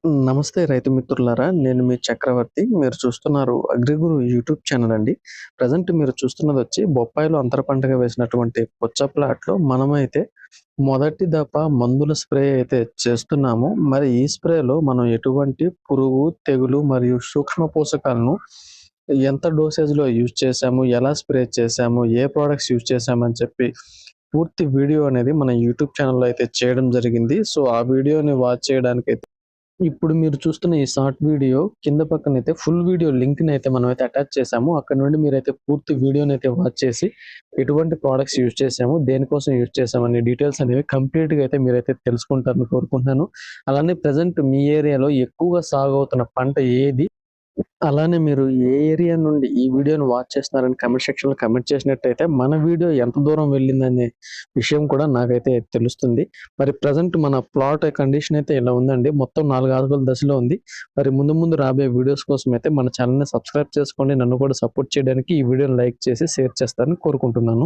నమస్తే రైతు మిత్రులారా! నేను మీ చక్రవర్తి. మీరు చూస్తున్నారు అగ్రిగురు యూట్యూబ్ ఛానల్ అండి. ప్రెజెంట్ మీరు చూస్తున్నదొచ్చి బొప్పాయిలో అంతర పంటగా వేసినటువంటి పుచ్చ ప్లాట్‌లో మనమైతే మొదటి దఫా మందుల స్ప్రే అయితే చేస్తున్నాము. మరి ఈ స్ప్రేలో మనం ఎటువంటి పురుగు, తెగులు మరియు సూక్ష్మ పోషకాలను ఎంత డోసేజ్‌లో యూజ్ చేశాము, ఎలా స్ప్రే చేశాము, ఏ ప్రొడక్ట్స్ యూజ్ చేశామని చెప్పి పూర్తి వీడియో అనేది మన యూట్యూబ్ ఛానల్‌లో అయితే చేయడం జరిగింది. సో, ఆ వీడియోని వాచ్ చేయడానికైతే ఇప్పుడు మీరు చూస్తున్న ఈ షార్ట్ వీడియో కింద పక్కనైతే ఫుల్ వీడియో లింక్‌నైతే మనమైతే అటాచ్ చేశాము. అక్కడి నుండి మీరైతే పూర్తి వీడియోనైతే వాచ్ చేసి, ఎటువంటి ప్రొడక్ట్స్ యూజ్ చేశాము, దేనికోసం యూజ్ చేశాము అనే డీటెయిల్స్ అనేవి కంప్లీట్‌గా అయితే మీరైతే తెలుసుకుంటారని కోరుకుంటున్నాను. అలానే ప్రెజెంట్ మీ ఏరియాలో ఎక్కువగా సాగవుతున్న పంట ఏది? అలానే మీరు ఏ ఏరియా నుండి ఈ వీడియోని వాచ్ చేస్తున్నారని కామెంట్ సెక్షన్‌లో కామెంట్ చేసినట్టయితే, మన వీడియో ఎంత దూరం వెళ్ళిందనే విషయం కూడా నాకైతే తెలుస్తుంది. మరి ప్రెజెంట్ మన ప్లాట్ కండిషన్ అయితే ఇలా ఉందండి. మొత్తం 4 అడుగుల దశలో ఉంది. మరి ముందు ముందు రాబోయే వీడియోస్ కోసం అయితే మన ఛానెల్‌ని సబ్స్క్రైబ్ చేసుకోండి. నన్ను కూడా సపోర్ట్ చేయడానికి ఈ వీడియోని లైక్ చేసి షేర్ చేస్తారని కోరుకుంటున్నాను.